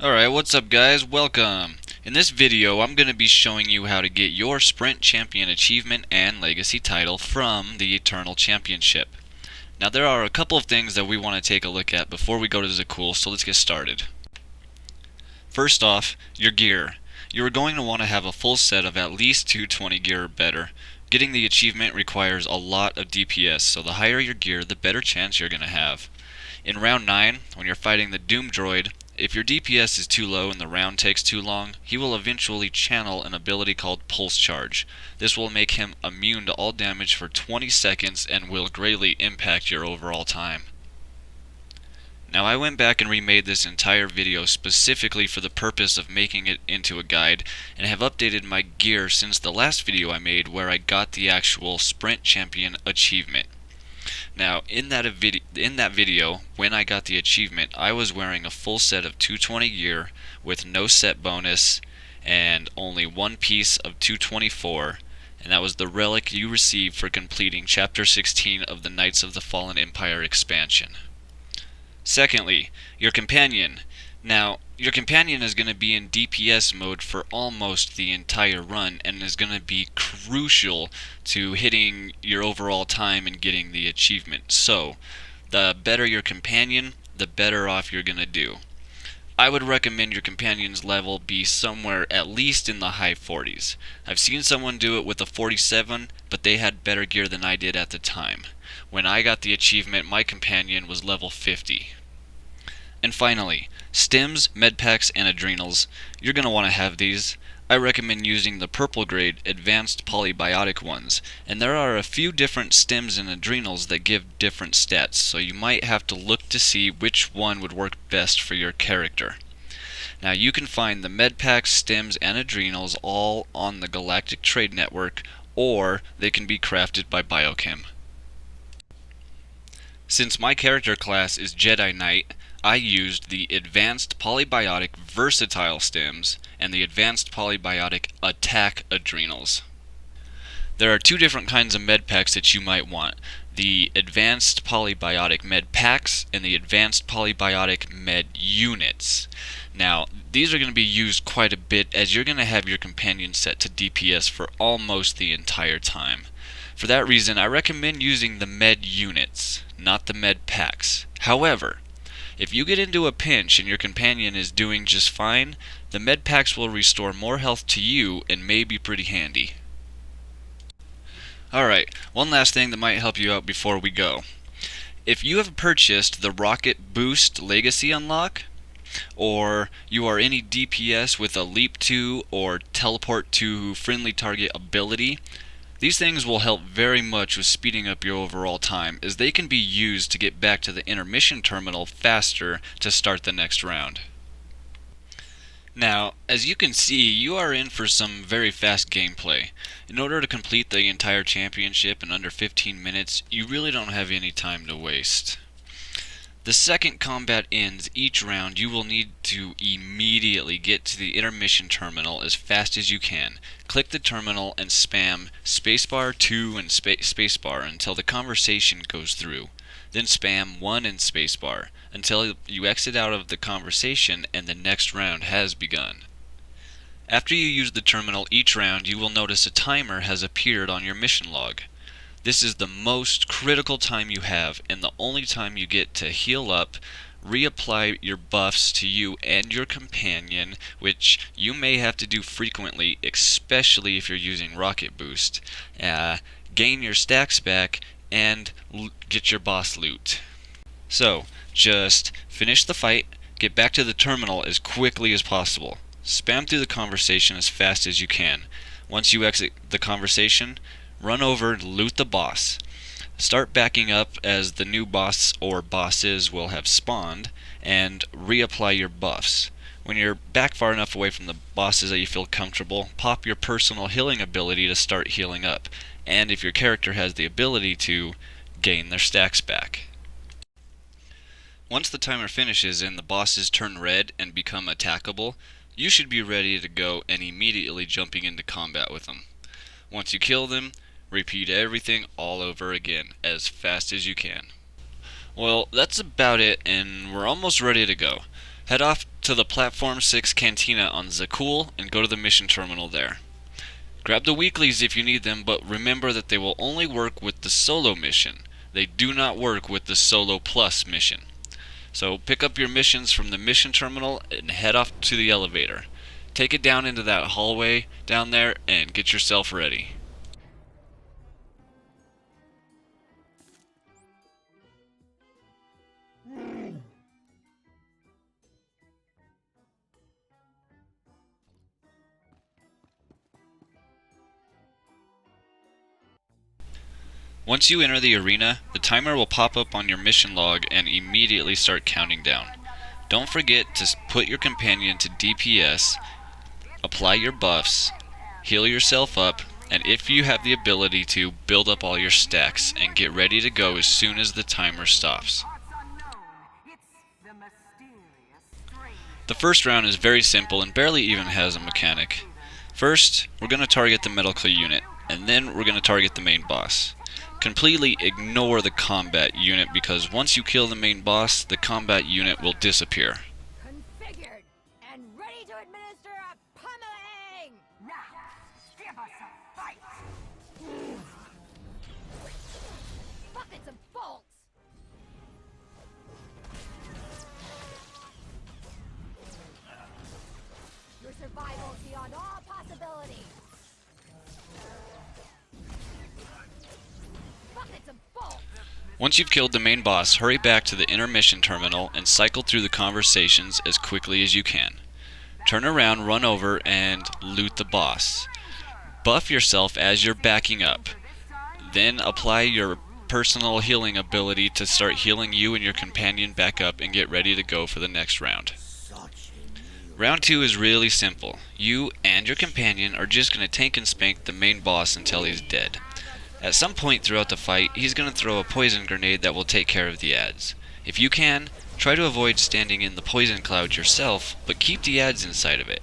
Alright, what's up guys? Welcome! In this video, I'm going to be showing you how to get your Sprint Champion Achievement and Legacy title from the Eternal Championship. Now there are a couple of things that we want to take a look at before we go to Zakul, so let's get started. First off, your gear. You are going to want to have a full set of at least 220 gear or better. Getting the achievement requires a lot of DPS, so the higher your gear, the better chance you're going to have. In round 9, when you're fighting the Doom Droid, if your DPS is too low and the round takes too long, he will eventually channel an ability called Pulse Charge. This will make him immune to all damage for 20 seconds and will greatly impact your overall time. Now I went back and remade this entire video specifically for the purpose of making it into a guide, and have updated my gear since the last video I made where I got the actual Sprint Champion achievement. Now, in that video, when I got the achievement, I was wearing a full set of 220 gear with no set bonus and only one piece of 224, and that was the relic you received for completing Chapter 16 of the Knights of the Fallen Empire expansion. Secondly, your companion. Now, your companion is going to be in DPS mode for almost the entire run and is going to be crucial to hitting your overall time and getting the achievement. So, the better your companion, the better off you're going to do. I would recommend your companion's level be somewhere at least in the high 40s. I've seen someone do it with a 47, but they had better gear than I did at the time. When I got the achievement, my companion was level 50. And finally, stims, medpacks, and adrenals. You're going to want to have these. I recommend using the purple grade advanced polybiotic ones, and there are a few different stims and adrenals that give different stats, so you might have to look to see which one would work best for your character. Now you can find the medpacks, stims, and adrenals all on the Galactic Trade Network, or they can be crafted by Biochem. Since my character class is Jedi Knight, I used the Advanced Polybiotic Versatile Stims and the Advanced Polybiotic Attack Adrenals. There are two different kinds of med packs that you might want. The Advanced Polybiotic Med Packs and the Advanced Polybiotic Med Units. Now, these are going to be used quite a bit as you're going to have your companion set to DPS for almost the entire time. For that reason, I recommend using the Med Units, not the Med Packs. However, if you get into a pinch and your companion is doing just fine, the med packs will restore more health to you and may be pretty handy. Alright, one last thing that might help you out before we go. If you have purchased the Rocket Boost Legacy Unlock, or you are any DPS with a Leap to or Teleport to Friendly Target ability, these things will help very much with speeding up your overall time, as they can be used to get back to the intermission terminal faster to start the next round. Now, as you can see, you are in for some very fast gameplay. In order to complete the entire championship in under 15 minutes, you really don't have any time to waste. The second combat ends each round, you will need to immediately get to the intermission terminal as fast as you can. Click the terminal and spam spacebar 2 and spacebar until the conversation goes through. Then spam 1 and spacebar until you exit out of the conversation and the next round has begun. After you use the terminal each round, you will notice a timer has appeared on your mission log. This is the most critical time you have, and the only time you get to heal up, reapply your buffs to you and your companion, which you may have to do frequently, especially if you're using Rocket Boost, gain your stacks back, and get your boss loot. So, just finish the fight, get back to the terminal as quickly as possible. Spam through the conversation as fast as you can. Once you exit the conversation, run over and loot the boss. Start backing up as the new boss or bosses will have spawned, and reapply your buffs. When you're back far enough away from the bosses that you feel comfortable, pop your personal healing ability to start healing up, and if your character has the ability to, gain their stacks back. Once the timer finishes and the bosses turn red and become attackable, you should be ready to go and immediately jumping into combat with them. Once you kill them, repeat everything all over again as fast as you can. Well, that's about it, and we're almost ready to go. Head off to the Platform 6 Cantina on Zakul and go to the mission terminal there. Grab the weeklies if you need them, but remember that they will only work with the solo mission. They do not work with the Solo Plus mission. So pick up your missions from the mission terminal and head off to the elevator. Take it down into that hallway down there and get yourself ready. Once you enter the arena, the timer will pop up on your mission log and immediately start counting down. Don't forget to put your companion to DPS, apply your buffs, heal yourself up, and if you have the ability to, build up all your stacks and get ready to go as soon as the timer stops. The first round is very simple and barely even has a mechanic. First, we're going to target the medical unit, and then we're going to target the main boss. Completely ignore the combat unit because once you kill the main boss, the combat unit will disappear. Configured and ready to administer a pummeling! Now, give us a fight! Buckets of bolts! Your survival is beyond all possibility! Once you've killed the main boss, hurry back to the intermission terminal and cycle through the conversations as quickly as you can. Turn around, run over, and loot the boss. Buff yourself as you're backing up. Then apply your personal healing ability to start healing you and your companion back up and get ready to go for the next round. Round 2 is really simple. You and your companion are just going to tank and spank the main boss until he's dead. At some point throughout the fight, he's going to throw a poison grenade that will take care of the ads. If you can, try to avoid standing in the poison cloud yourself, but keep the ads inside of it.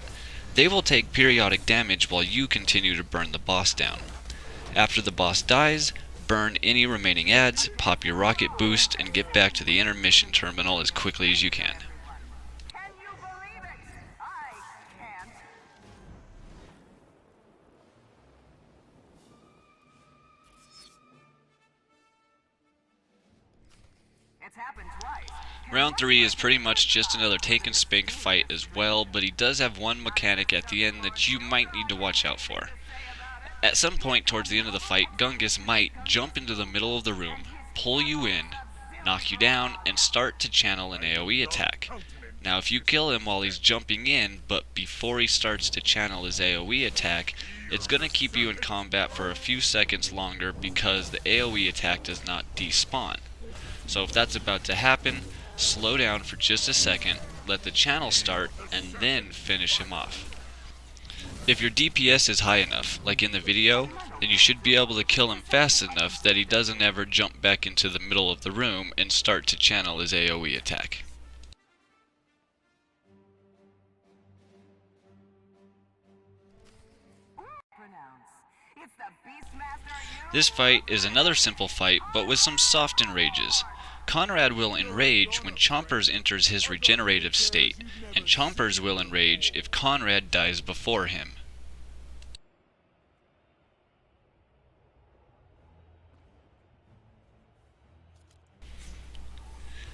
They will take periodic damage while you continue to burn the boss down. After the boss dies, burn any remaining ads, pop your rocket boost, and get back to the intermission terminal as quickly as you can. Can you believe it? I can't. It's happened twice. Round 3 is pretty much just another take and spank fight as well, but he does have one mechanic at the end that you might need to watch out for. At some point towards the end of the fight, Gungus might jump into the middle of the room, pull you in, knock you down, and start to channel an AoE attack. Now if you kill him while he's jumping in, but before he starts to channel his AoE attack, it's going to keep you in combat for a few seconds longer because the AoE attack does not despawn. So if that's about to happen, slow down for just a second, let the channel start, and then finish him off. If your DPS is high enough, like in the video, then you should be able to kill him fast enough that he doesn't ever jump back into the middle of the room and start to channel his AoE attack. This fight is another simple fight, but with some soft enrages. Conrad will enrage when Chompers enters his regenerative state, and Chompers will enrage if Conrad dies before him.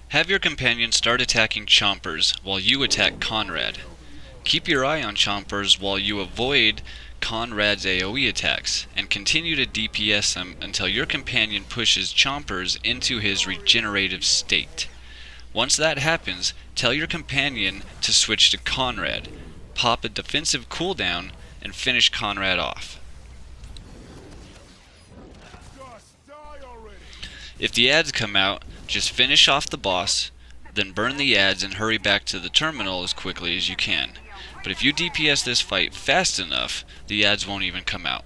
Have your companion start attacking Chompers while you attack Conrad. Keep your eye on Chompers while you avoid Conrad's AoE attacks, and continue to DPS him until your companion pushes Chompers into his regenerative state. Once that happens, tell your companion to switch to Conrad, pop a defensive cooldown, and finish Conrad off. If the ads come out, just finish off the boss, then burn the ads and hurry back to the terminal as quickly as you can. But if you DPS this fight fast enough, the ads won't even come out.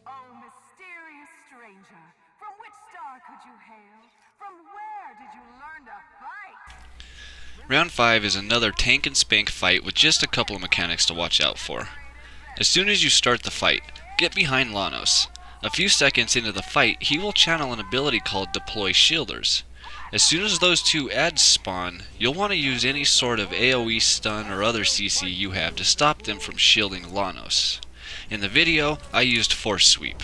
Oh, mysterious stranger, from which star could you hail? From where did you learn to fight? Round 5 is another tank and spank fight with just a couple of mechanics to watch out for. As soon as you start the fight, get behind Lanos. A few seconds into the fight, he will channel an ability called Deploy Shielders. As soon as those two ads spawn, you'll want to use any sort of AoE stun or other CC you have to stop them from shielding Lanos. In the video, I used Force Sweep.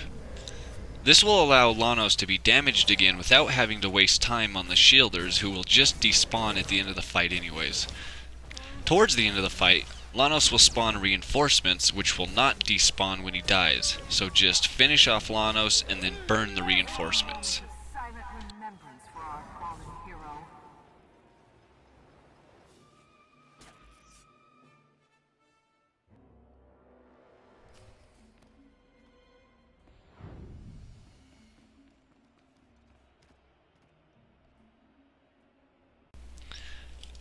This will allow Lanos to be damaged again without having to waste time on the shielders who will just despawn at the end of the fight anyways. Towards the end of the fight, Lanos will spawn reinforcements which will not despawn when he dies, so just finish off Lanos and then burn the reinforcements. Silent remembrance for our fallen hero.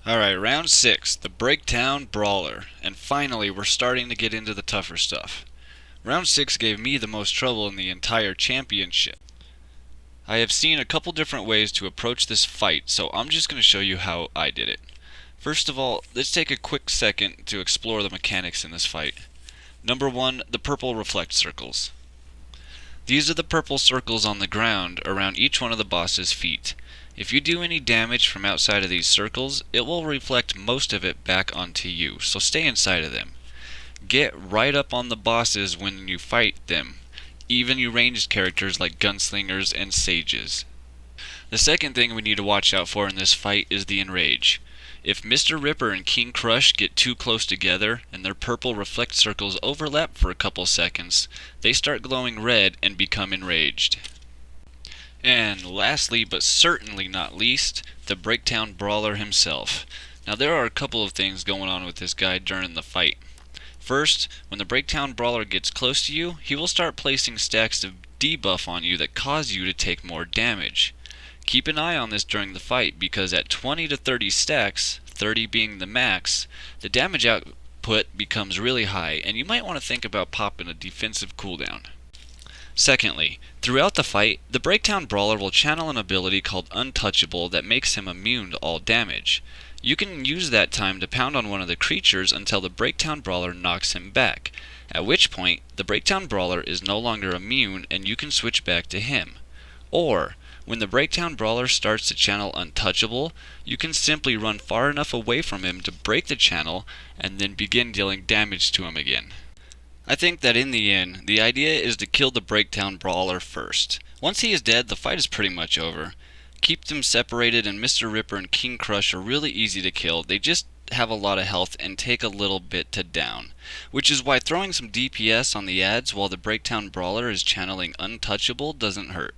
Alright, round 6, the Breakdown Brawler, and finally we're starting to get into the tougher stuff. Round 6 gave me the most trouble in the entire championship. I have seen a couple different ways to approach this fight, so I'm just going to show you how I did it. First of all, let's take a quick second to explore the mechanics in this fight. Number 1, the purple reflect circles. These are the purple circles on the ground around each one of the boss's feet. If you do any damage from outside of these circles, it will reflect most of it back onto you, so stay inside of them. Get right up on the bosses when you fight them, even you ranged characters like gunslingers and sages. The second thing we need to watch out for in this fight is the enrage. If Mr. Ripper and King Crush get too close together and their purple reflect circles overlap for a couple seconds, they start glowing red and become enraged. And lastly, but certainly not least, the Breakdown Brawler himself. Now there are a couple of things going on with this guy during the fight. First, when the Breakdown Brawler gets close to you, he will start placing stacks of debuff on you that cause you to take more damage. Keep an eye on this during the fight because at 20 to 30 stacks, 30 being the max, the damage output becomes really high and you might want to think about popping a defensive cooldown. Secondly, throughout the fight, the Breakdown Brawler will channel an ability called Untouchable that makes him immune to all damage. You can use that time to pound on one of the creatures until the Breakdown Brawler knocks him back, at which point the Breakdown Brawler is no longer immune and you can switch back to him. Or, when the Breakdown Brawler starts to channel Untouchable, you can simply run far enough away from him to break the channel and then begin dealing damage to him again. I think that in the end, the idea is to kill the Breakdown Brawler first. Once he is dead, the fight is pretty much over. Keep them separated and Mr. Ripper and King Crush are really easy to kill, they just have a lot of health and take a little bit to down. Which is why throwing some DPS on the ads while the Breakdown Brawler is channeling Untouchable doesn't hurt.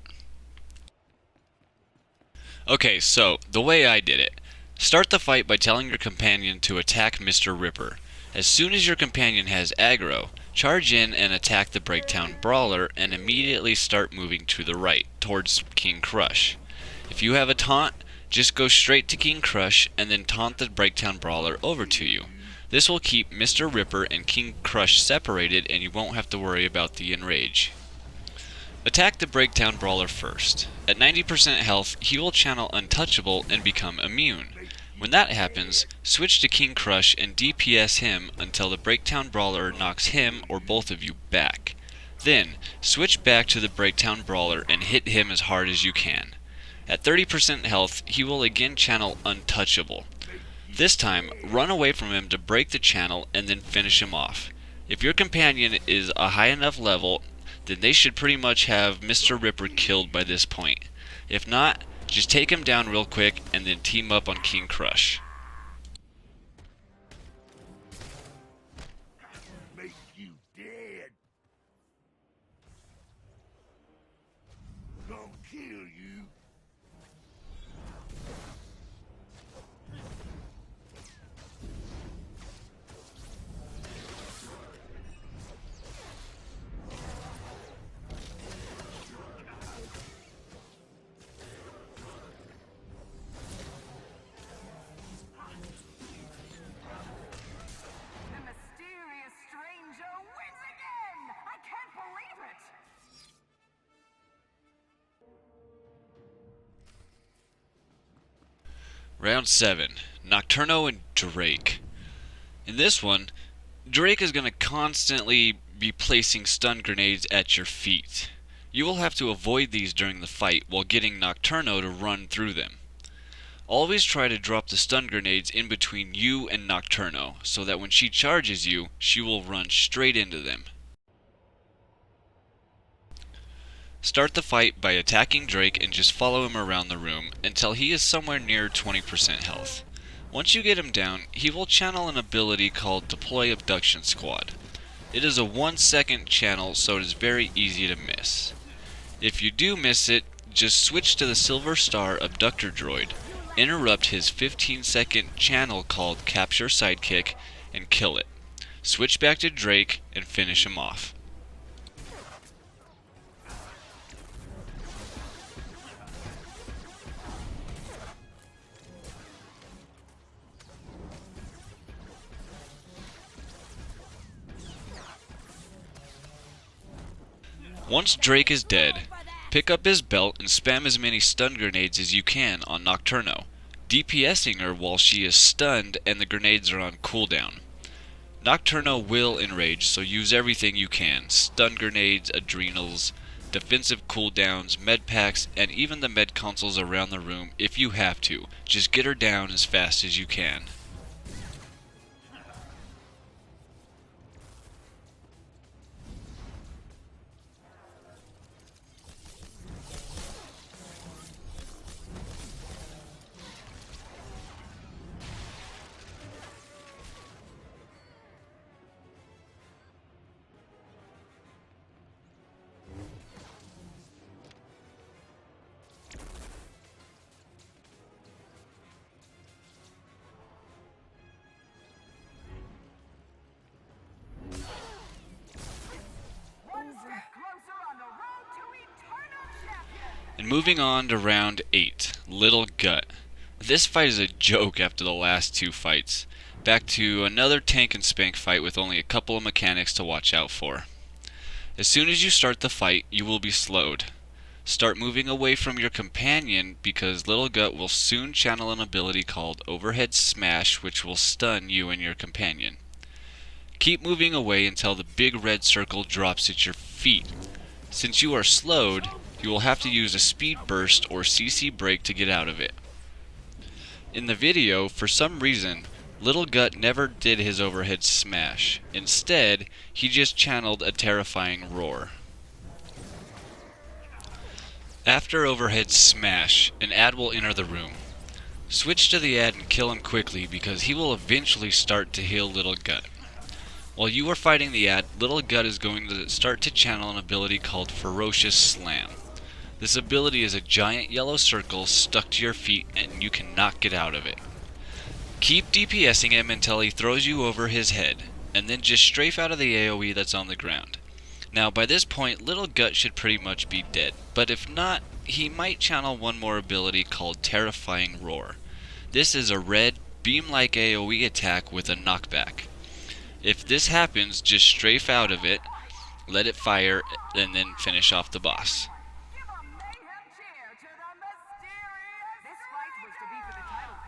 Okay, so, the way I did it. Start the fight by telling your companion to attack Mr. Ripper. As soon as your companion has aggro, charge in and attack the Breakdown Brawler and immediately start moving to the right, towards King Crush. If you have a taunt, just go straight to King Crush and then taunt the Breakdown Brawler over to you. This will keep Mr. Ripper and King Crush separated and you won't have to worry about the enrage. Attack the Breakdown Brawler first. At 90% health, he will channel Untouchable and become immune. When that happens, switch to King Crush and DPS him until the Breakdown Brawler knocks him or both of you back. Then, switch back to the Breakdown Brawler and hit him as hard as you can. At 30% health, he will again channel Untouchable. This time, run away from him to break the channel and then finish him off. If your companion is a high enough level, then they should pretty much have Mr. Ripper killed by this point. If not, just take him down real quick and then team up on King Crush. Make you dead. Gonna kill you. Round 7. Nocturno and Drake. In this one, Drake is going to constantly be placing stun grenades at your feet. You will have to avoid these during the fight while getting Nocturno to run through them. Always try to drop the stun grenades in between you and Nocturno, so that when she charges you, she will run straight into them. Start the fight by attacking Drake and just follow him around the room until he is somewhere near 20% health. Once you get him down, he will channel an ability called Deploy Abduction Squad. It is a 1-second channel, so it is very easy to miss. If you do miss it, just switch to the Silver Star Abductor Droid, interrupt his 15-second channel called Capture Sidekick, and kill it. Switch back to Drake and finish him off. Once Drake is dead, pick up his belt and spam as many stun grenades as you can on Nocturno, DPSing her while she is stunned and the grenades are on cooldown. Nocturno will enrage, so use everything you can: stun grenades, adrenals, defensive cooldowns, med packs, and even the med consoles around the room if you have to. Just get her down as fast as you can. And moving on to round 8, Little Gut. This fight is a joke after the last 2 fights. Back to another tank and spank fight with only a couple of mechanics to watch out for. As soon as you start the fight, you will be slowed. Start moving away from your companion because Little Gut will soon channel an ability called Overhead Smash, which will stun you and your companion. Keep moving away until the big red circle drops at your feet. Since you are slowed, you will have to use a speed burst or CC break to get out of it. In the video, for some reason, Little Gut never did his overhead smash. Instead, he just channeled a terrifying roar. After overhead smash, an ad will enter the room. Switch to the ad and kill him quickly because he will eventually start to heal Little Gut. While you are fighting the ad, Little Gut is going to start to channel an ability called Ferocious Slam. This ability is a giant yellow circle stuck to your feet and you cannot get out of it. Keep DPSing him until he throws you over his head, and then just strafe out of the AoE that's on the ground. Now by this point, Little Gut should pretty much be dead, but if not, he might channel one more ability called Terrifying Roar. This is a red, beam-like AoE attack with a knockback. If this happens, just strafe out of it, let it fire, and then finish off the boss.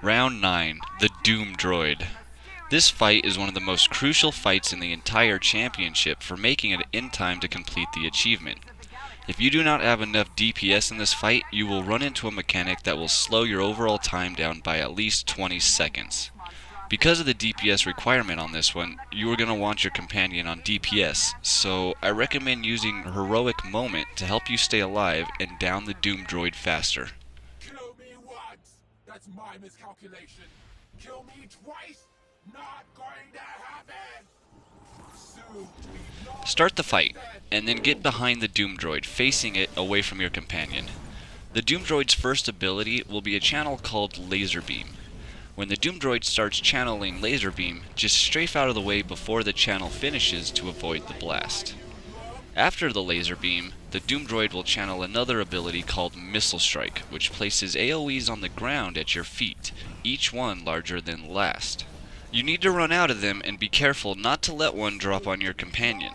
Round 9, the Doom Droid. This fight is one of the most crucial fights in the entire championship for making it in time to complete the achievement. If you do not have enough DPS in this fight, you will run into a mechanic that will slow your overall time down by at least 20 seconds. Because of the DPS requirement on this one, you are going to want your companion on DPS, so I recommend using Heroic Moment to help you stay alive and down the Doom Droid faster. Kill me once! That's my miscalculation. Kill me twice? Not going to happen! Soon we know. Start the fight, and then get behind the Doom Droid, facing it away from your companion. The Doom Droid's first ability will be a channel called Laser Beam. When the Doom Droid starts channeling Laser Beam, just strafe out of the way before the channel finishes to avoid the blast. After the Laser Beam, the Doom Droid will channel another ability called Missile Strike, which places AoEs on the ground at your feet, each one larger than the last. You need to run out of them and be careful not to let one drop on your companion.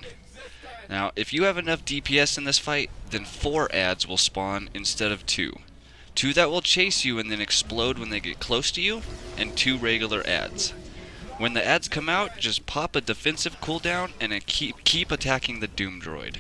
Now, if you have enough DPS in this fight, then 4 ads will spawn instead of 2. 2 that will chase you and then explode when they get close to you, and 2 regular ads. When the ads come out, just pop a defensive cooldown and then keep attacking the Doom Droid.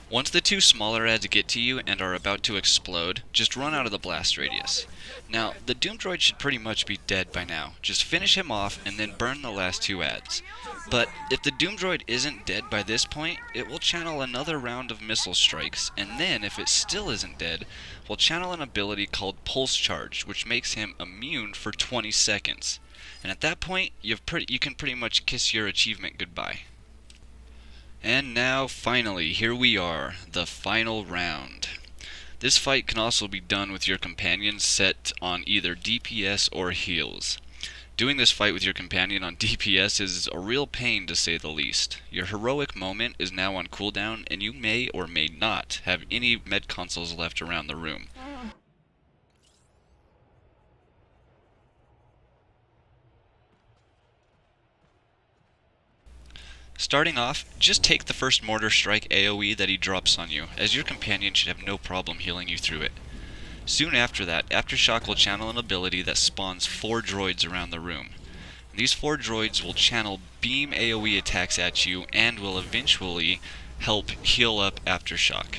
Once the 2 smaller ads get to you and are about to explode, just run out of the blast radius. Now, the Doom Droid should pretty much be dead by now. Just finish him off and then burn the last 2 ads. But if the Doom Droid isn't dead by this point, it will channel another round of missile strikes, and then if it still isn't dead, will channel an ability called Pulse Charge, which makes him immune for 20 seconds. And at that point, you can pretty much kiss your achievement goodbye. And now, finally, here we are, the final round. This fight can also be done with your companion set on either DPS or heals. Doing this fight with your companion on DPS is a real pain to say the least. Your heroic moment is now on cooldown, and you may or may not have any med consoles left around the room. Starting off, just take the first Mortar Strike AoE that he drops on you, as your companion should have no problem healing you through it. Soon after that, Aftershock will channel an ability that spawns 4 droids around the room. These 4 droids will channel beam AoE attacks at you and will eventually help heal up Aftershock.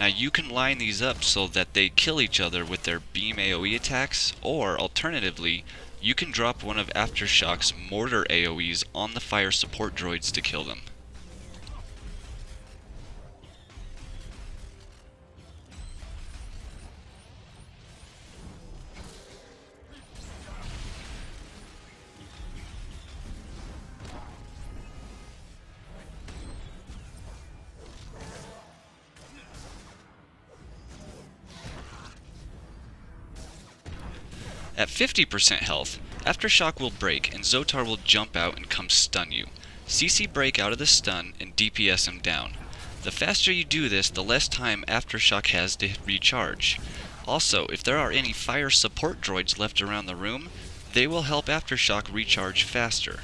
Now you can line these up so that they kill each other with their beam AoE attacks, or alternatively, you can drop one of Aftershock's mortar AoEs on the fire support droids to kill them. At 50% health, Aftershock will break and SWTOR will jump out and come stun you. CC break out of the stun and DPS him down. The faster you do this, the less time Aftershock has to recharge. Also, if there are any fire support droids left around the room, they will help Aftershock recharge faster.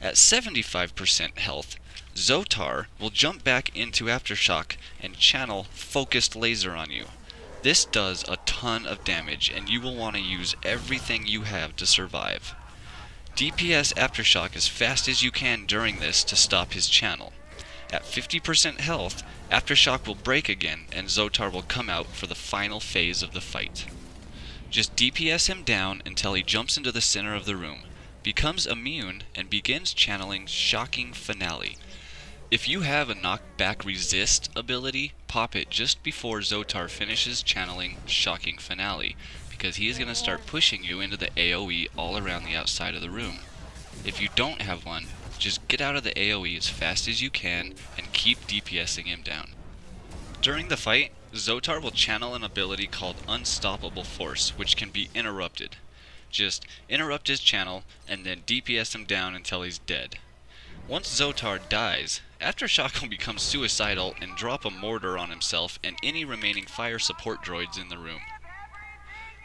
At 75% health, SWTOR will jump back into Aftershock and channel Focused Laser on you. This does a ton of damage, and you will want to use everything you have to survive. DPS Aftershock as fast as you can during this to stop his channel. At 50% health, Aftershock will break again, and SWTOR will come out for the final phase of the fight. Just DPS him down until he jumps into the center of the room, becomes immune, and begins channeling Shocking Finale. If you have a knockback resist ability, pop it just before SWTOR finishes channeling Shocking Finale, because he is going to start pushing you into the AoE all around the outside of the room. If you don't have one, just get out of the AoE as fast as you can and keep DPSing him down. During the fight, SWTOR will channel an ability called Unstoppable Force, which can be interrupted. Just interrupt his channel and then DPS him down until he's dead. Once SWTOR dies, Aftershock will become suicidal and drop a mortar on himself and any remaining fire support droids in the room.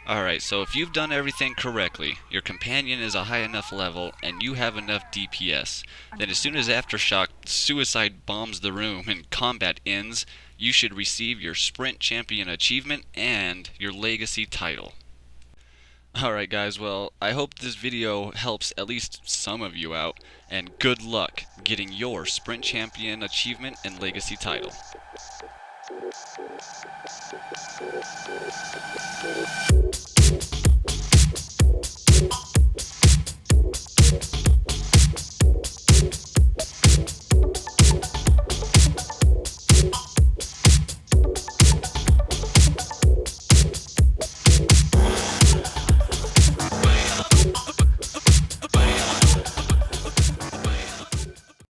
Alright, so if you've done everything correctly, your companion is a high enough level, and you have enough DPS, then as soon as Aftershock suicide bombs the room and combat ends, you should receive your Sprint Champion achievement and your Legacy title. Alright guys, well, I hope this video helps at least some of you out, and good luck getting your Sprint Champion achievement and Legacy title.